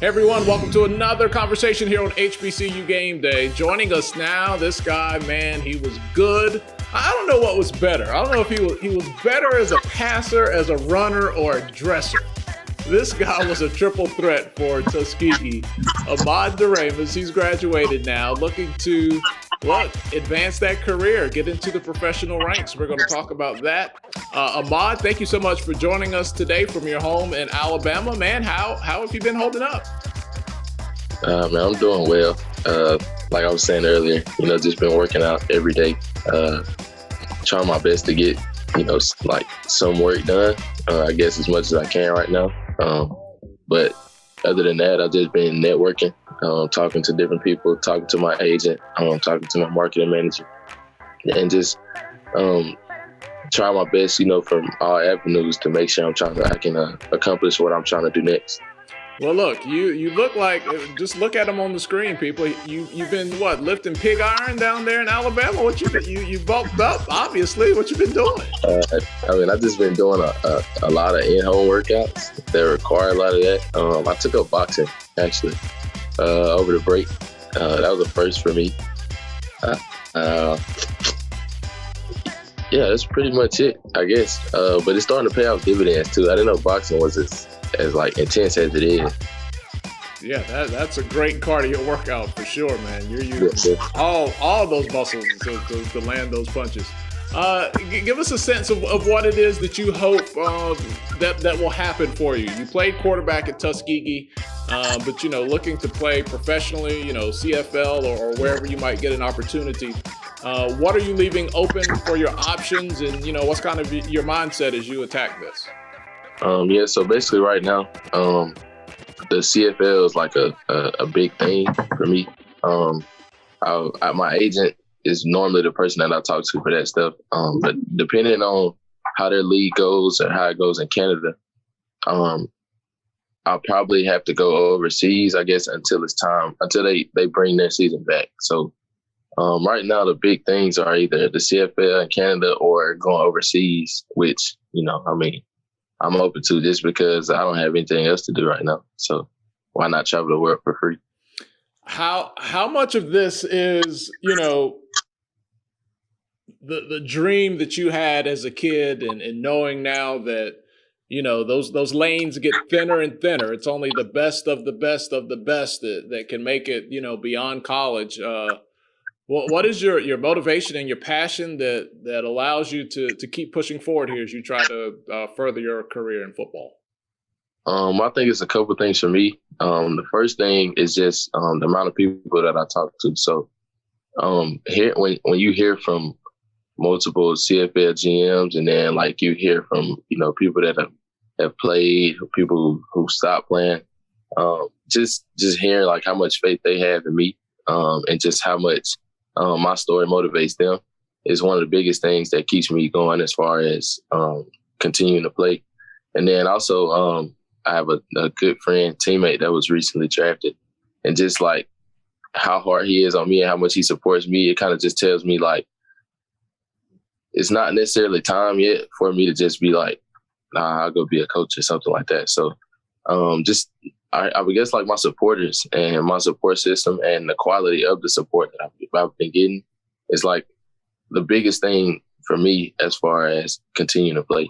Hey everyone, welcome to another conversation here on HBCU Game Day. Joining us now, this guy, man, he was good. I don't know what was better. I don't know if he was better as a passer, as a runner, or a dresser. This guy was a triple threat for Tuskegee. Ahmad DeRamus, he's graduated now, looking to, advance that career, get into the professional ranks. We're going to talk about that. Ahmad, thank you so much for joining us today from your home in Alabama. Man, how have you been holding up? Man, I'm doing well. Like I was saying earlier, just been working out every day, trying my best to get, some work done, I guess as much as I can right now. But other than that, I've just been networking, talking to different people, talking to my agent, talking to my marketing manager, and just try my best, from all avenues to make sure I can accomplish what I'm trying to do next. Well, look, you look like, just look at him on the screen, people. You've been lifting pig iron down there in Alabama? What you bulked up, obviously. What you been doing? I've just been doing a lot of in-home workouts that require a lot of that. I took up boxing actually over the break. That was a first for me. Yeah, that's pretty much it, I guess. But it's starting to pay off dividends too. I didn't know boxing was as intense as it is. Yeah, that's a great cardio workout for sure, man. You're using all those muscles to land those punches. Give us a sense of what it is that you hope that will happen for you. You played quarterback at Tuskegee, but looking to play professionally, CFL or wherever you might get an opportunity. What are you leaving open for your options, and what's kind of your mindset as you attack this? So basically right now, the CFL is like a big thing for me. My agent is normally the person that I talk to for that stuff. But depending on how their league goes or how it goes in Canada, I'll probably have to go overseas, I guess, until they bring their season back. So right now, the big things are either the CFL in Canada or going overseas, which, I'm open to just because I don't have anything else to do right now. So why not travel the world for free? How much of this is, the dream that you had as a kid and knowing now that, those lanes get thinner and thinner. It's only the best of the best of the best that can make it, beyond college. What is your motivation and your passion that allows you to keep pushing forward here as you try to further your career in football? I think it's a couple things for me. The first thing is just the amount of people that I talk to. So here, when you hear from multiple CFL GMs, and then you hear from people that have played, people who stopped playing, just hearing how much faith they have in me, and just how much my story motivates them is one of the biggest things that keeps me going as far as continuing to play. And then also I have a good friend, teammate that was recently drafted, and just how hard he is on me and how much he supports me, it kind of just tells me it's not necessarily time yet for me to just be nah, I'll go be a coach or something like that. So I would guess my supporters and my support system and the quality of the support that I've been getting is the biggest thing for me as far as continuing to play.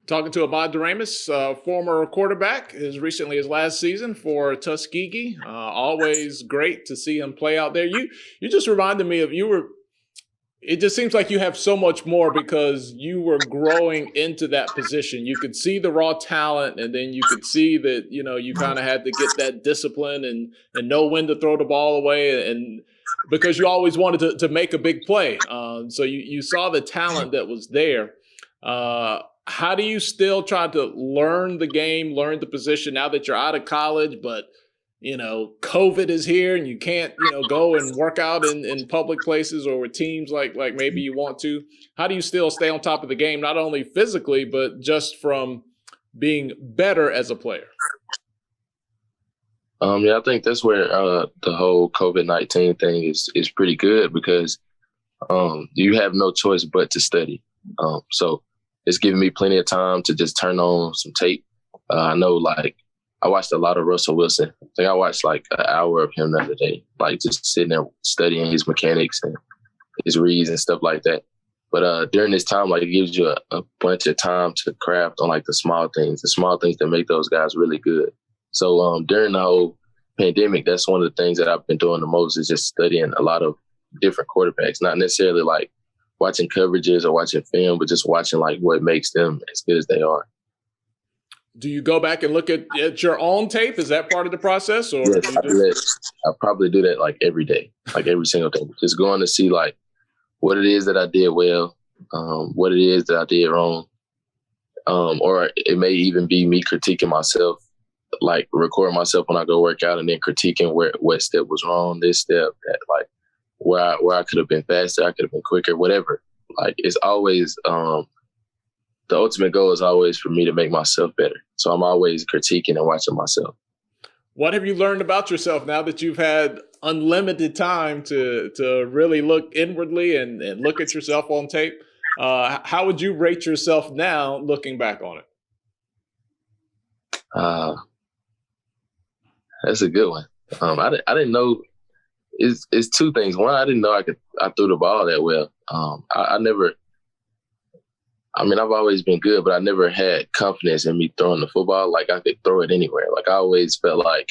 Talking to Ahmad DeRamus, former quarterback, as recently as last season for Tuskegee. Always great to see him play out there. You just reminded me of it just seems like you have so much more because you were growing into that position. You could see the raw talent, and then you could see that, you kind of had to get that discipline and know when to throw the ball away, and because you always wanted to make a big play. So you saw the talent that was there. How do you still try to learn the game, learn the position now that you're out of college, but COVID is here and you can't, go and work out in public places or with teams like maybe you want to? How do you still stay on top of the game, not only physically, but just from being better as a player? I think that's where the whole COVID-19 thing is pretty good because you have no choice but to study. So it's giving me plenty of time to just turn on some tape. I know I watched a lot of Russell Wilson. I think I watched like an hour of him the other day, like just sitting there studying his mechanics and his reads and stuff like that. But during this time, like it gives you a bunch of time to craft on like the small things that make those guys really good. So during the whole pandemic, that's one of the things that I've been doing the most is just studying a lot of different quarterbacks, not necessarily like watching coverages or watching film, but just watching like what makes them as good as they are. Do you go back and look at your own tape? Is that part of the process? Or Yes, do you I do that. I probably do that like every day, like every single day. Just going to see like what it is that I did well, what it is that I did wrong. Or it may even be me critiquing myself, like recording myself when I go work out and then critiquing what step was wrong, this step, that like where I could have been faster, I could have been quicker, whatever. Like it's always the ultimate goal is always for me to make myself better. So I'm always critiquing and watching myself. What have you learned about yourself now that you've had unlimited time to really look inwardly and look at yourself on tape? How would you rate yourself now looking back on it? That's a good one. I didn't know. It's two things. One, I didn't know I threw the ball that well. I never. I mean, I've always been good, but I never had confidence in me throwing the football. Like I could throw it anywhere. Like I always felt like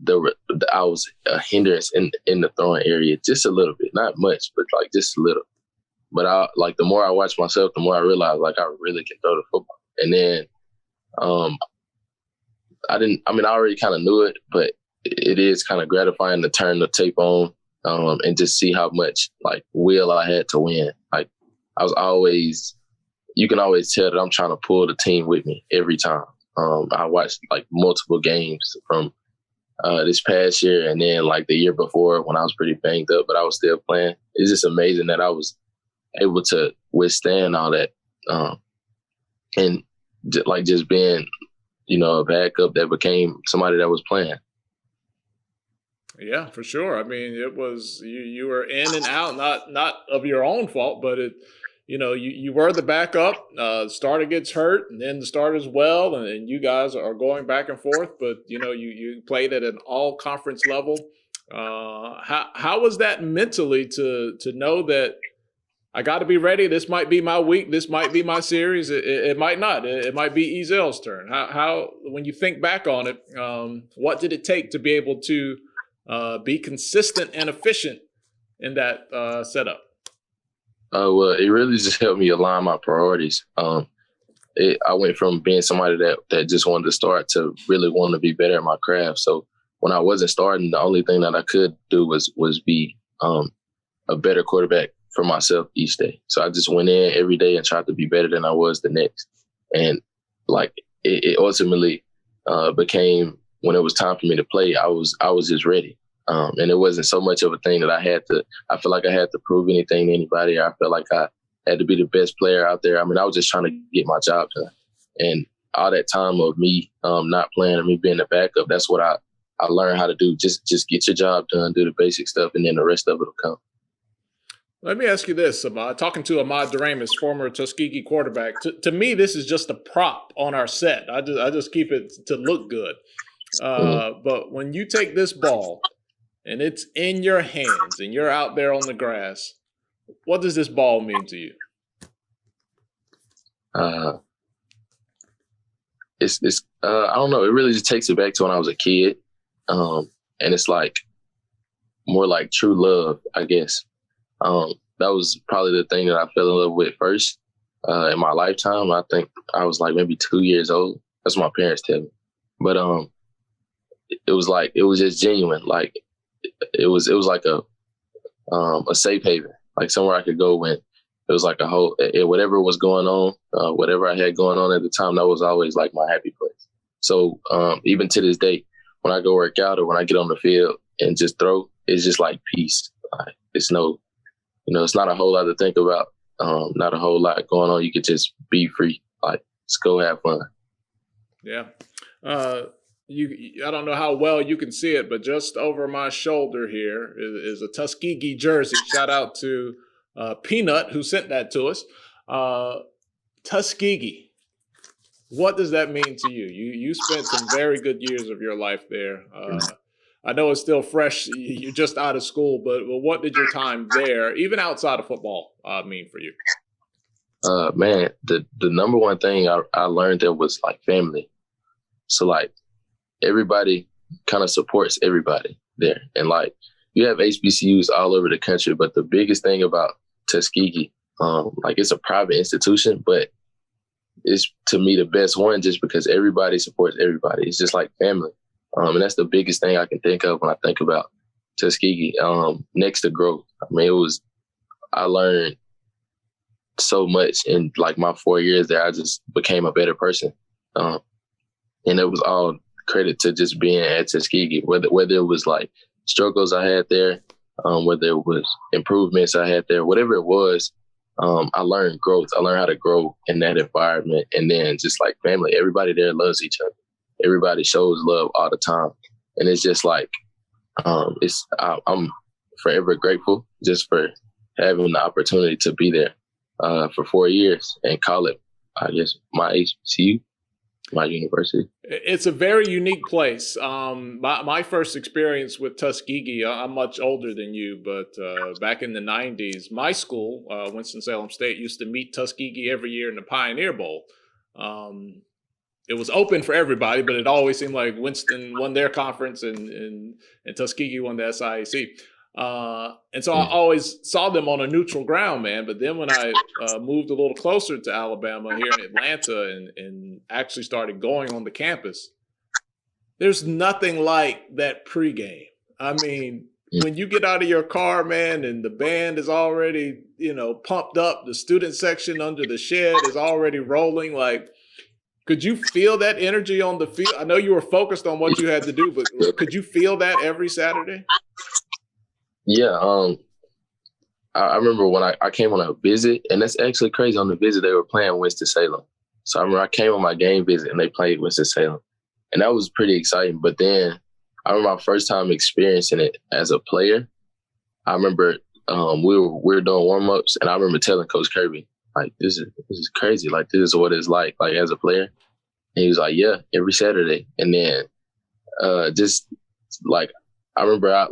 I was a hindrance in the throwing area, just a little bit, not much, but like just a little. But the more I watch myself, the more I realize like I really can throw the football. And then, I already kind of knew it, but it is kind of gratifying to turn the tape on and just see how much like will I had to win. Like you can always tell that I'm trying to pull the team with me every time. I watched like multiple games from this past year and then like the year before when I was pretty banged up, but I was still playing. It's just amazing that I was able to withstand all that and just being, a backup that became somebody that was playing. Yeah, for sure. I mean, it was you were in and out, not of your own fault, but you were the backup. Starter gets hurt, and then the starter's well, and you guys are going back and forth. But you played at an all conference level. How was that mentally to know that I got to be ready? This might be my week. This might be my series. It might not. It might be Ezel's turn. How when you think back on it, what did it take to be able to be consistent and efficient in that setup? Well, it really just helped me align my priorities. I went from being somebody that just wanted to start to really wanting to be better at my craft. So when I wasn't starting, the only thing that I could do was be a better quarterback for myself each day. So I just went in every day and tried to be better than I was the next. And like it ultimately became when it was time for me to play, I was just ready. And it wasn't so much of a thing that I feel like I had to prove anything to anybody. I felt like I had to be the best player out there. I mean, I was just trying to get my job done. And all that time of me not playing or me being the backup, that's what I learned how to do. Just get your job done, do the basic stuff, and then the rest of it will come. Let me ask you this, Ahmad. Talking to Ahmad DeRamus, former Tuskegee quarterback. To me, this is just a prop on our set. I just keep it to look good. But when you take this ball and it's in your hands and you're out there on the grass, what does this ball mean to you? It's I don't know. It really just takes it back to when I was a kid, and it's like more like true love, I guess. That was probably the thing that I fell in love with first in my lifetime. I think I was like maybe 2 years old. That's what my parents tell me. But it was just genuine. Like it was like a safe haven, like somewhere I could go when it was like whatever was going on, whatever I had going on at the time, that was always like my happy place. So even to this day, when I go work out or when I get on the field and just throw, it's just like peace. Like, it's it's not a whole lot to think about, not a whole lot going on. You could just be free, like just go have fun. Yeah. I don't know how well you can see it, but just over my shoulder here is a Tuskegee jersey. Shout out to Peanut who sent that to us. Tuskegee. What does that mean to you? You spent some very good years of your life there. I know it's still fresh. You're just out of school, but what did your time there, even outside of football, mean for you? Man, the number one thing I learned there was like family. So like everybody kind of supports everybody there. And like you have HBCUs all over the country, but the biggest thing about Tuskegee, like it's a private institution, but it's to me the best one just because everybody supports everybody. It's just like family. And that's the biggest thing I can think of when I think about Tuskegee. Next to growth. I mean, I learned so much in like my 4 years there. I just became a better person. And it was all credit to just being at Tuskegee, whether it was like struggles I had there, whether it was improvements I had there, whatever it was, I learned growth. I learned how to grow in that environment. And then just like family, everybody there loves each other. Everybody shows love all the time. And it's just like, I'm forever grateful just for having the opportunity to be there for 4 years and call it, I guess, my HBCU. My university. It's a very unique place. My first experience with Tuskegee, I'm much older than you, but back in the 90s, my school, Winston-Salem State, used to meet Tuskegee every year in the Pioneer Bowl. It was open for everybody, but it always seemed like Winston won their conference and Tuskegee won the SIAC. And so I always saw them on a neutral ground, man. But then when I moved a little closer to Alabama here in Atlanta and actually started going on the campus, there's nothing like that pregame. I mean, when you get out of your car, man, and the band is already, pumped up, the student section under the shed is already rolling, like, could you feel that energy on the field? I know you were focused on what you had to do, but could you feel that every Saturday? Yeah, I remember when I came on a visit, and that's actually crazy. On the visit, they were playing Winston-Salem. So I remember I came on my game visit, and they played Winston-Salem. And that was pretty exciting. But then I remember my first time experiencing it as a player. I remember we were doing warm-ups, and I remember telling Coach Kirby, like, this is crazy. Like, this is what it's like as a player. And he was like, yeah, every Saturday. And then just, like, I remember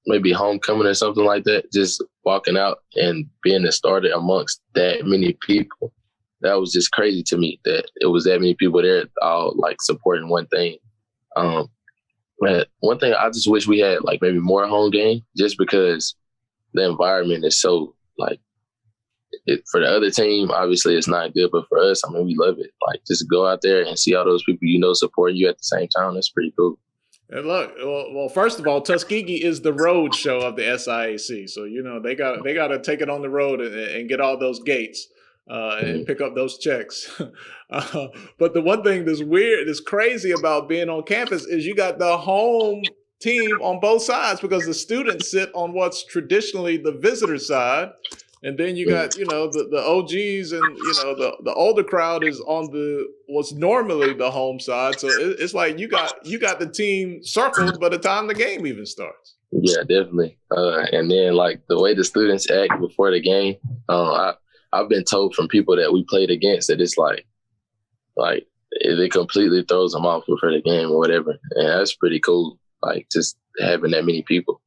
maybe homecoming or something like that, just walking out and being the starter amongst that many people. That was just crazy to me that it was that many people there all like supporting one thing. But one thing I just wish we had like maybe more home game just because the environment is so like for the other team, obviously it's not good, but for us, I mean, we love it. Like just go out there and see all those people supporting you at the same time. That's pretty cool. And look, well, first of all, Tuskegee is the road show of the SIAC, so they got to take it on the road and get all those gates and pick up those checks. But the one thing that's crazy about being on campus is you got the home team on both sides because the students sit on what's traditionally the visitor side. And then you got, the OGs and, the older crowd is on what's normally the home side. So it's like you got the team circled by the time the game even starts. Yeah, definitely. And then like the way the students act before the game, I've been told from people that we played against that it's like it completely throws them off before the game or whatever. And that's pretty cool. Like just having that many people.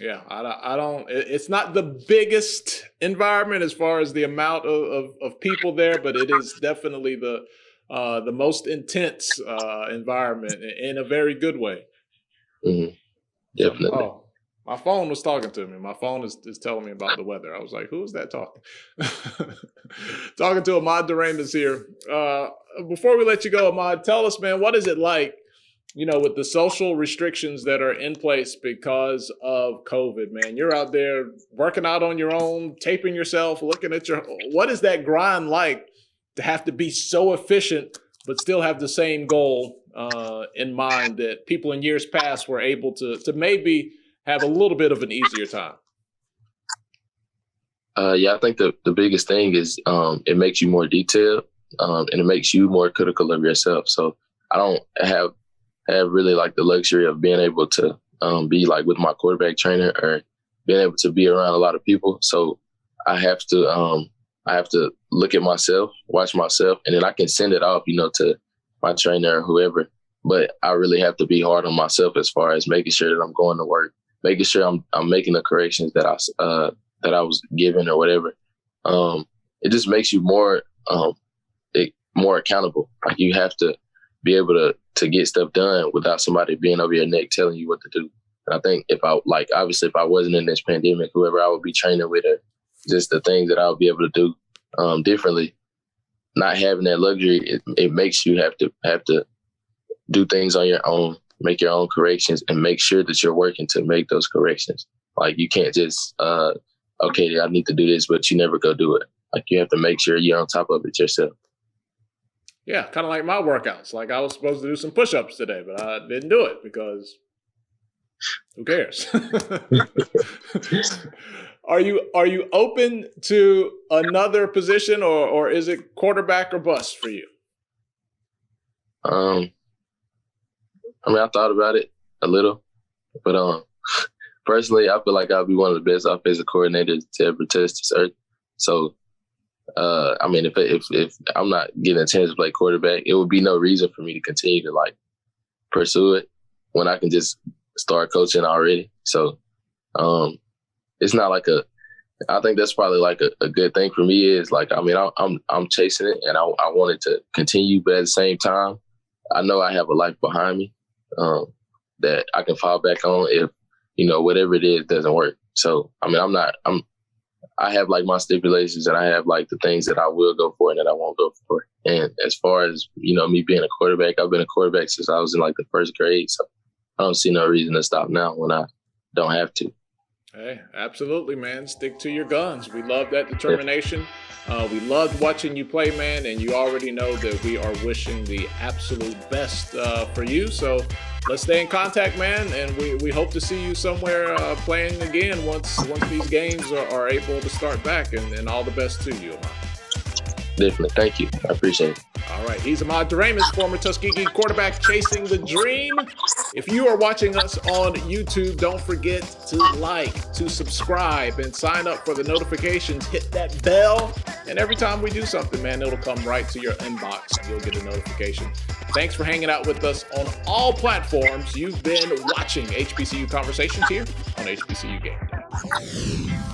Yeah, I don't. It's not the biggest environment as far as the amount of people there, but it is definitely the most intense environment in a very good way. Mm-hmm. Definitely. My phone was talking to me. My phone is telling me about the weather. I was like, who is that talking? Talking to Ahmad DeRamus here. Before we let you go, Ahmad, tell us, man, what is it like? With the social restrictions that are in place because of COVID, man, you're out there working out on your own, taping yourself, looking at what is that grind like to have to be so efficient, but still have the same goal in mind that people in years past were able to maybe have a little bit of an easier time? Yeah, I think the biggest thing is it makes you more detailed and it makes you more critical of yourself. So I don't have really like the luxury of being able to be like with my quarterback trainer or being able to be around a lot of people. So I have to I have to look at myself, watch myself, and then I can send it off, to my trainer or whoever. But I really have to be hard on myself as far as making sure that I'm going to work, making sure I'm making the corrections that I was given or whatever. It just makes you more accountable. Like, you have to be able to get stuff done without somebody being over your neck telling you what to do. And I think if I wasn't in this pandemic, whoever I would be training with, or just the things that I would be able to do differently, not having that luxury, it makes you have to do things on your own, make your own corrections, and make sure that you're working to make those corrections. Like, you can't just, okay, I need to do this, but you never go do it. Like, you have to make sure you're on top of it yourself. Yeah, kind of like my workouts. Like, I was supposed to do some push-ups today, but I didn't do it because who cares? Are you open to another position, or is it quarterback or bust for you? I thought about it a little, but personally, I feel like I'll be one of the best offensive coordinators to ever touch this earth. So, if I'm not getting a chance to play quarterback, it would be no reason for me to continue to pursue it when I can just start coaching already. So, it's not I think that's probably a good thing for me is I'm chasing it, and I want it to continue, but at the same time, I know I have a life behind me that I can fall back on if whatever it is doesn't work. So I have my stipulations, and I have the things that I will go for and that I won't go for. And as far as me being a quarterback, I've been a quarterback since I was in the first grade, so I don't see no reason to stop now when I don't have to. Hey, absolutely, man. Stick to your guns. We love that determination. We loved watching you play, man, and you already know that we are wishing the absolute best for you. So let's stay in contact, man, and we hope to see you somewhere playing again once these games are able to start back, and all the best to you, Ahmad. Definitely. Thank you. I appreciate it. All right. He's Ahmad DeRamus, former Tuskegee quarterback, chasing the dream. If you are watching us on YouTube, don't forget to subscribe, and sign up for the notifications. Hit that bell. And every time we do something, man, it'll come right to your inbox. You'll get a notification. Thanks for hanging out with us on all platforms. You've been watching HBCU Conversations here on HBCU Game Day.